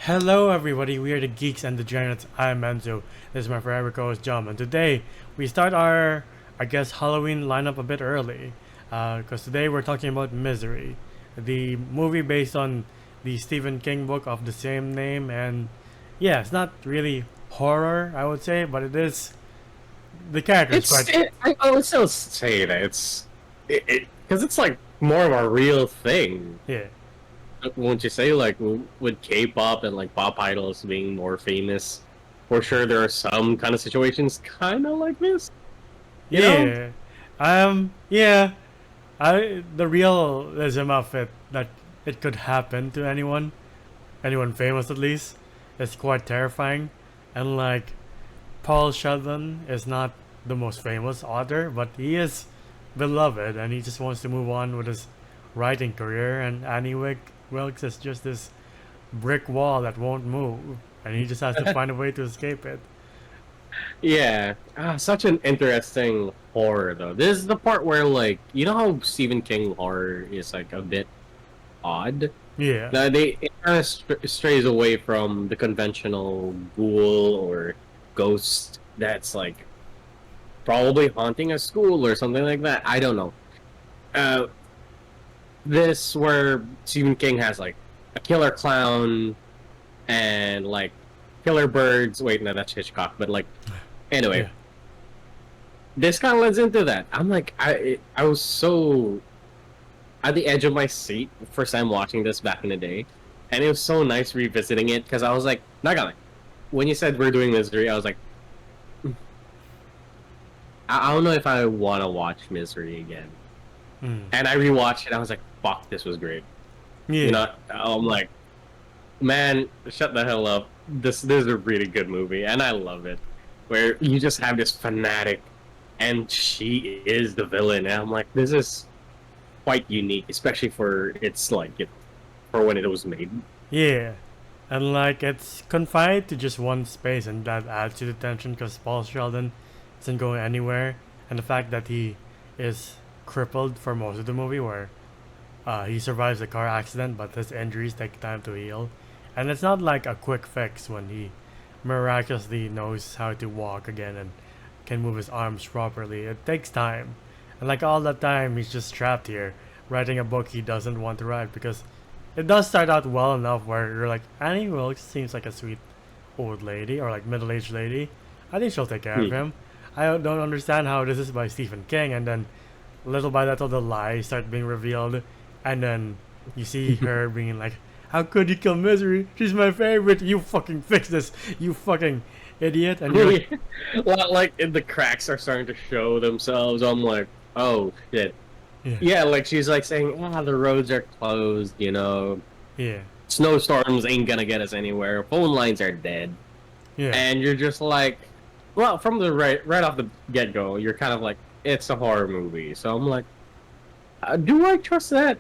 Hello everybody, we are the Geeks and Degenerates. I'm Enzo. This is my forever co-host John, and today we start our, Halloween lineup a bit early. Because today we're talking about Misery, the movie based on the Stephen King book of the same name. And yeah, it's not really horror, I would say, but it is, the character is quite... I would still say that because it's like more of a real thing. Yeah. Won't you say, like, with K-pop and like pop idols being more famous? For sure, there are some kind of situations kind of like this. You know? Yeah. Yeah. The realism of it, that it could happen to anyone famous at least, is quite terrifying. And like, Paul Sheldon is not the most famous author, but he is beloved, and he just wants to move on with his writing career. And Wilkes is just this brick wall that won't move, and he just has to find a way to escape it. Yeah. Such an interesting horror, though. This is the part where, like, you know how Stephen King horror is like a bit odd. Yeah, Now it kind of strays away from the conventional ghoul or ghost that's like probably haunting a school or something like that. I don't know. Uh, this where Stephen King has like a killer clown and like killer birds. Wait, no, that's Hitchcock. But like, anyway, yeah, this kind of leads into that. I'm like, I was so at the edge of my seat first time watching this back in the day, and it was so nice revisiting it because I was like, not gonna. When you said we're doing Misery, I was like, I don't know if I want to watch Misery again. mm. And I rewatched it. I was like, fuck, this was great. Yeah, You know, I'm like, man, shut the hell up. This is a really good movie, and I love it. Where you just have this fanatic, and she is the villain, and I'm like, this is quite unique, especially for its like, for when it was made. yeah. And like, it's confined to just one space, and that adds to the tension because Paul Sheldon isn't going anywhere, and the fact that he is crippled for most of the movie, where he survives a car accident, but his injuries take time to heal. And it's not like a quick fix when he miraculously knows how to walk again and can move his arms properly. It takes time. And like all that time, he's just trapped here, writing a book he doesn't want to write because it does start out well enough where you're like, Annie Wilkes seems like a sweet old lady or like middle aged lady. I think she'll take care of Hmm. him. I don't understand how this is by Stephen King, and then little by little the lies start being revealed, and then you see her being like, "How could you kill Misery? She's my favorite. You fucking fix this, you fucking idiot!" And you're Really, well, like the cracks are starting to show themselves. I'm like, oh shit. yeah, Yeah, like she's like saying, the roads are closed. You know, yeah, snowstorms ain't gonna get us anywhere. Phone lines are dead, yeah, and you're just like, well, from the right off the get go, you're kind of like, it's a horror movie. So I'm like, do I trust that?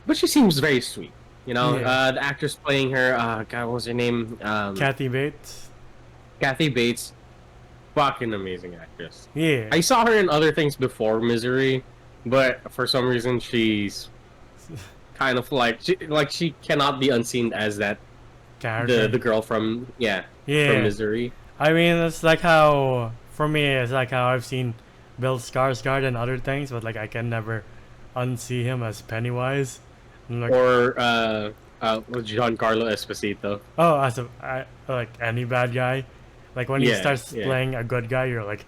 But she seems very sweet. You know, yeah. the actress playing her, God, what was her name? Kathy Bates. Kathy Bates, fucking amazing actress. Yeah, I saw her in other things before Misery, but for some reason she's kind of like she cannot be unseen as that character. the girl from from Yeah, Misery. I mean, it's like how for me, it's like how I've seen Bill Skarsgård and other things, but like I can never unsee him as Pennywise. I'm like, Or Giancarlo Esposito. oh, like any bad guy, like when he Yeah, starts yeah. playing a good guy, you're like,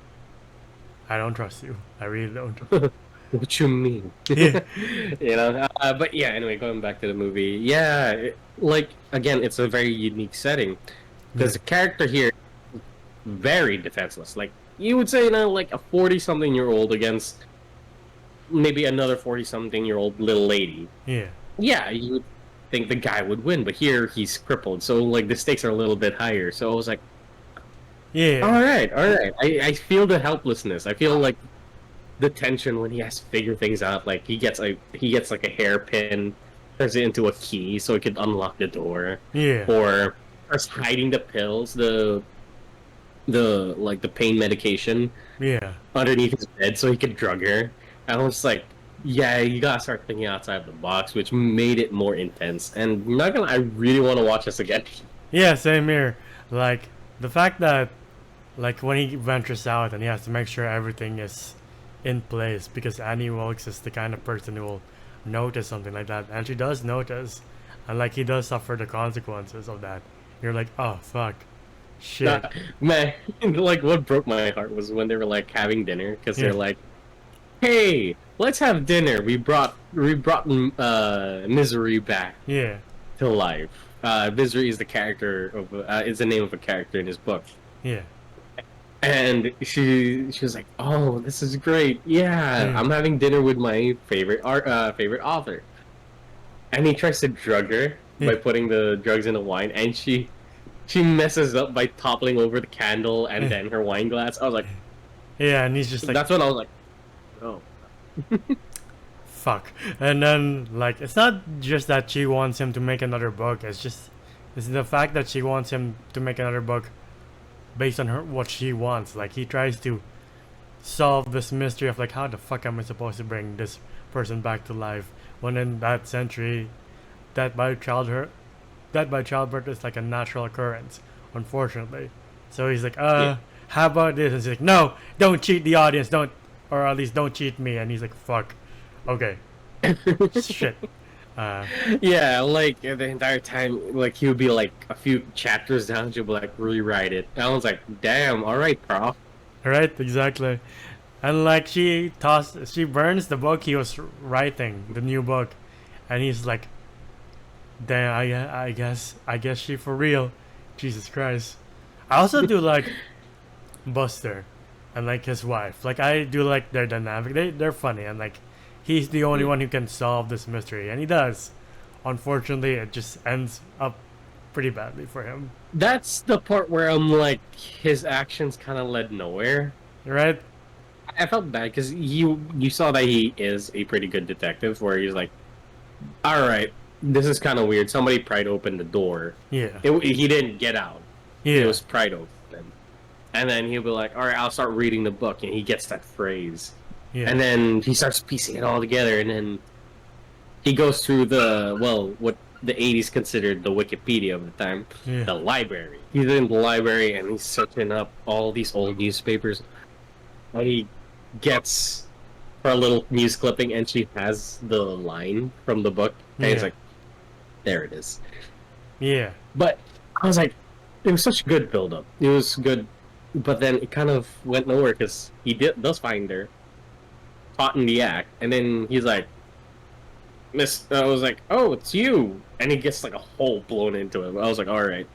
I don't trust you. I really don't. What you mean? Yeah, You know, but yeah. Anyway, going back to the movie, yeah, like again, it's a very unique setting yeah, because the character here very defenseless. Like you would say, like a 40-something-year-old against maybe another 40-something-year-old little lady. yeah, Yeah, you would think the guy would win, but here he's crippled, so like the stakes are a little bit higher. So I was like, all yeah, right, all right. I feel the helplessness. I feel like the tension when he has to figure things out. Like he gets like a hairpin, turns it into a key so he could unlock the door, yeah, or first hiding the pills, the pain medication yeah, underneath his bed so he could drug her. I was like, Yeah, you gotta start thinking outside the box, which made it more intense. And I'm not gonna, I really want to watch this again. Yeah, same here. Like the fact that like when he ventures out and he has to make sure everything is in place because Annie Wilkes is the kind of person who will notice something like that, and she does notice, and like he does suffer the consequences of that. You're like, oh fuck, shit. Nah, man, like what broke my heart was when they were like having dinner because Yeah, they're like, "Hey, let's have dinner. We brought Misery back yeah, to life." Misery is the character of is the name of a character in his book. yeah, And she was like, "Oh, this is great. Yeah, yeah, I'm having dinner with my favorite author." And he tries to drug her yeah, by putting the drugs in the wine, and she messes up by toppling over the candle and yeah, then her wine glass. I was like, yeah, and he's just like, that's when I was like, "Oh, fuck. And then like it's not just that she wants him to make another book. It's the fact that she wants him to make another book based on her what she wants. Like he tries to solve this mystery of like how the fuck am I supposed to bring this person back to life when in that century that by childhood that by childbirth is like a natural occurrence, unfortunately. So he's like, yeah." how about this? And she's like, no, don't cheat the audience, don't, or at least don't cheat me. And he's like, fuck, okay, shit. Uh, Yeah, like the entire time, like he would be like a few chapters down, she'll be like rewrite it. And I was like, "Damn, all right, prof." right, exactly. And like she burns the book he was writing, the new book, and he's like, damn, I guess she for real. Jesus Christ. I also do like Buster and like his wife. Like I do like their dynamic. They're funny and like he's the only one who can solve this mystery and he does. Unfortunately, it just ends up pretty badly for him. That's the part where I'm like, his actions kind of led nowhere. Right? I felt bad because you saw that he is a pretty good detective, where he's like, "All right, this is kind of weird. Somebody pried open the door. Yeah. He didn't get out. It Yeah. was pried open." And then he'll be like, "All right, I'll start reading the book," and he gets that phrase, Yeah. and then he starts piecing it all together, and then he goes through what the 80s considered the Wikipedia of the time, Yeah. the library. He's in the library and he's searching up all these old newspapers, and he gets her a little news clipping, and she has the line from the book, and he's Yeah. like, "There it is." Yeah. But I was like, it was such good build up. It was good, but then it kind of went nowhere because does find her caught in the act, and then he's like, "Miss," I was like, "Oh, it's you," and he gets like a hole blown into him. I was like, "All right,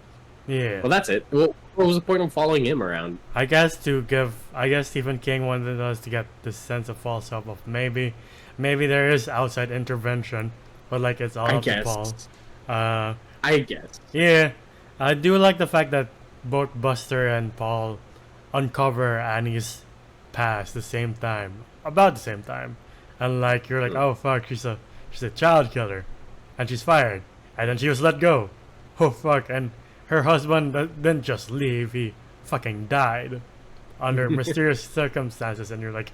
Yeah. well, that's it." What was the point of following him around? I guess Stephen King wanted us to get this sense of false hope of maybe there is outside intervention, but like it's all I up to Paul. guess. Uh, I guess. yeah, I do like the fact that both Buster and Paul uncover Annie's past the same time, about the same time, and like you're like, Hmm. oh fuck, she's a child killer, and she's fired, and then she was let go. Oh fuck, and her husband didn't just leave; he fucking died under mysterious circumstances, and you're like,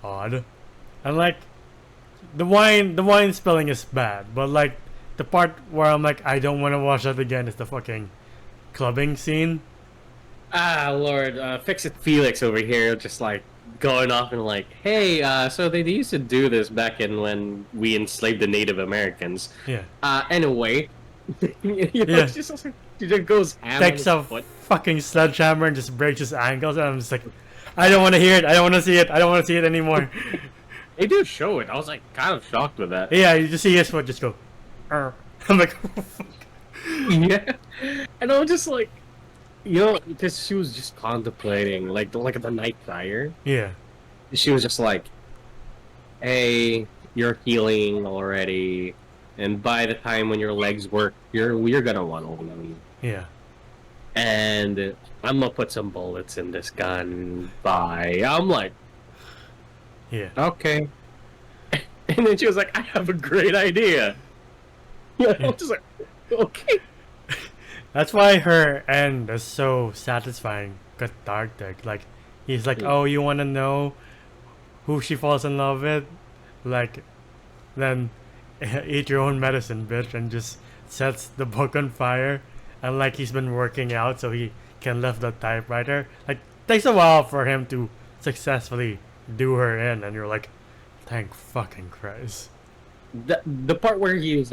odd, and like the wine spilling is bad, but like the part where I'm like, I don't want to watch that again is the fucking clubbing scene. Ah, Lord, Fix It Felix over here, just like going off and like, "Hey, so they used to do this back in when we enslaved the Native Americans." Yeah. Anyway, Yeah. it's just like, she just goes ham on Takes his a foot. fucking sledgehammer and just breaks his ankles, and I'm just like, I don't want to hear it. I don't want to see it. I don't want to see it anymore. They do show it. I was like kind of shocked with that. Yeah, you just see his foot just go. "Arr." I'm like, oh, fuck. Yeah, and I was just like, because she was just contemplating, like the night prior. Yeah. She was just like, "Hey, you're healing already, and by the time when your legs work, you're gonna want to leave. Yeah. And I'm gonna put some bullets in this gun. Bye." I'm like, Yeah. "Okay." And then she was like, "I have a great idea." Yeah, I'm just like, "Okay." That's why her end is so satisfying, cathartic. Like, he's like, Mm. oh, you want to know who she falls in love with? like, then eat your own medicine, bitch, and just sets the book on fire. And like he's been working out so he can lift the typewriter. Like, takes a while for him to successfully do her in, and you're like, thank fucking Christ. The part where he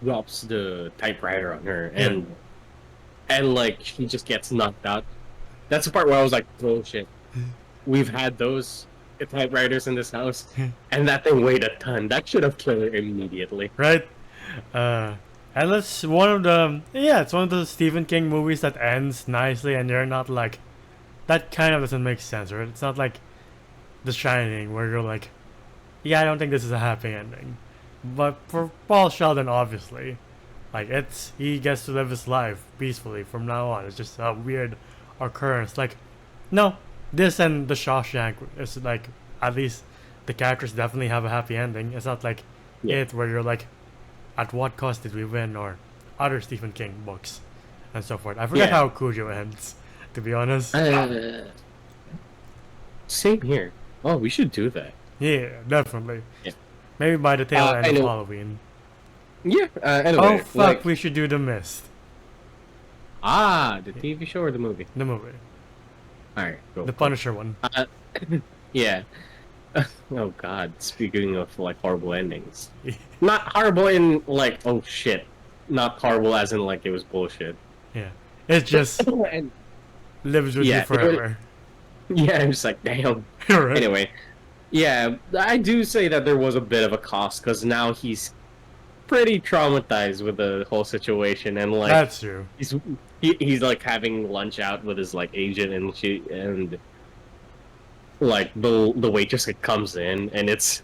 drops the typewriter on her and like she just gets knocked out. That's the part where I was like, oh shit. We've had those typewriters in this house, and that thing weighed a ton. That should have killed her immediately. Right? And it's one of the it's one of the Stephen King movies that ends nicely, and you're not like, that kind of doesn't make sense, right? It's not like The Shining where you're like, yeah, I don't think this is a happy ending. But for Paul Sheldon, obviously, like he gets to live his life peacefully from now on. It's just a weird occurrence. Like, no, this and The Shawshank is like, at least the characters definitely have a happy ending. It's not like it where you're like, at what cost did we win, or other Stephen King books and so forth. I forget how Cujo ends, to be honest. Same here. Oh, we should do that. Yeah, definitely. Yeah. Maybe by the tail end of Halloween. Yeah. Anyway, oh fuck, we should do The Mist. The TV show or the movie? The movie. Alright, go. The Punisher one. Yeah. Oh god, speaking of like horrible endings. Not horrible in like, oh shit. Not horrible as in like it was bullshit. Yeah. It just lives with you forever. Yeah, I'm just like, damn. Right. Anyway, yeah, I do say that there was a bit of a cost because now he's pretty traumatized with the whole situation, and like that's true. He's like having lunch out with his like agent, and like the waitress like, comes in and it's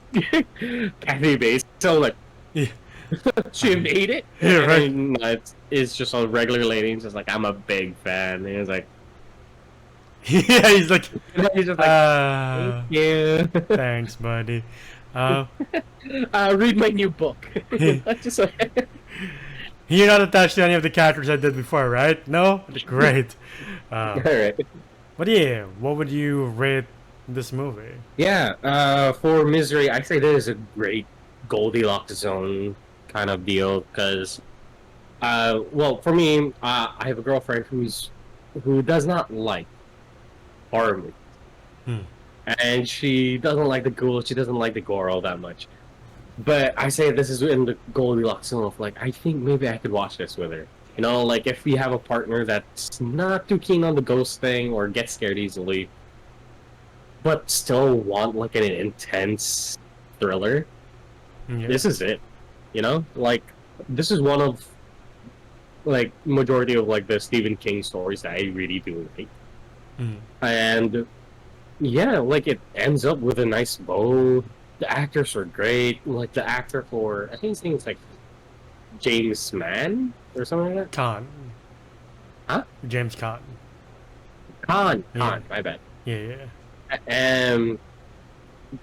Kathy Bates, so like she made it. Yeah, right. And it's just a regular lady. And just like, I'm a big fan. And he's like. Yeah, he's just like, thank you. Thanks, buddy. Read my new book. Just like... You're not attached to any of the characters I did before, right? No? Great. Alright. But yeah, what would you rate this movie? Yeah, for Misery, I say this is a great Goldilocks zone kind of deal, because, well, for me, I have a girlfriend who does not like horror movies. And she doesn't like the ghouls, she doesn't like the gore all that much. But I say this is in the Goldilocks zone of like, I think maybe I could watch this with her. You know, like if we have a partner that's not too keen on the ghost thing or gets scared easily, but still want like an intense thriller, this is it. You know, like this is one of like majority of like the Stephen King stories that I really do like. And yeah, like it ends up with a nice bow. The actors are great. Like the actor for, I think his name is like James Mann or something like that. Caan. Huh? James Caan. Caan, my bad. Yeah.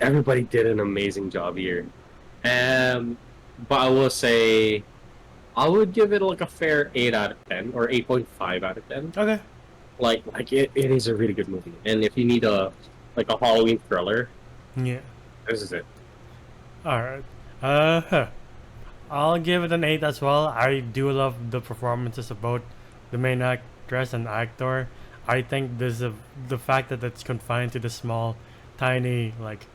Everybody did an amazing job here. But I will say, I would give it like a fair 8 out of 10 or 8.5 out of 10. Okay. Like it is a really good movie. And if you need a Halloween thriller, this is it. Alright. I'll give it an 8 as well. I do love the performances of both the main actress and actor. I think the fact that it's confined to the small, tiny, like,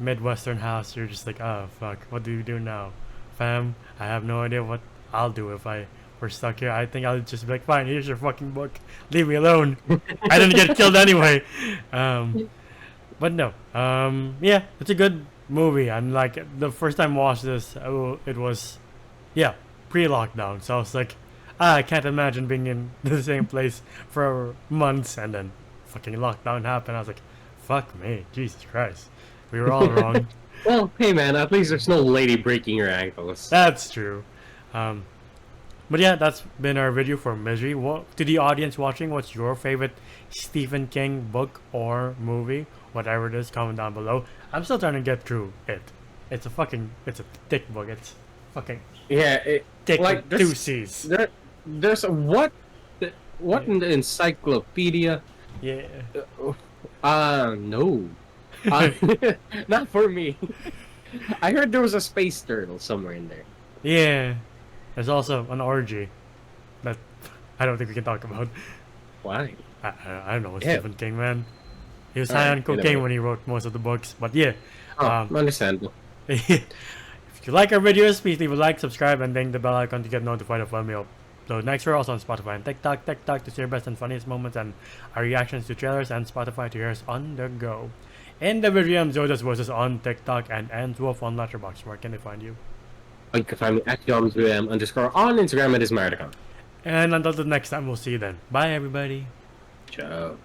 Midwestern house, you're just like, oh fuck, what do we do now? Fam, I have no idea what I'll do if we're stuck here. I think I'll just be like, fine, here's your fucking book. Leave me alone. I didn't get killed anyway. But no. Yeah, it's a good movie. And like the first time I watched this, it was, pre-lockdown. So I was like, I can't imagine being in the same place for months and then fucking lockdown happened. I was like, fuck me, Jesus Christ. We were all wrong. Well, hey man, at least there's no lady breaking your ankles. That's true. But yeah, that's been our video for Misery. To the audience watching, what's your favorite Stephen King book or movie? Whatever it is, comment down below. I'm still trying to get through it. It's a thick book. It's fucking thick, like two C's. There's a what in the encyclopedia? Yeah. No. Not for me. I heard there was a space turtle somewhere in there. Yeah. There's also an orgy that I don't think we can talk about. Why? I don't know, Yeah. Stephen King, man. He was All high right, on cocaine when he wrote most of the books. But yeah. Oh, Um, understandable. if you like our videos, please leave a like, subscribe, and ding the bell icon to get notified of when we upload next. We're also on Spotify and TikTok to see our best and funniest moments and our reactions to trailers, and Spotify to hear us on the go. In the video, I'm Zoda's Voices on TikTok and Wolf on Letterboxd. Where can they find you? You can find me at _on Instagram. It is Maricon. And until the next time, we'll see you then. Bye, everybody. Ciao.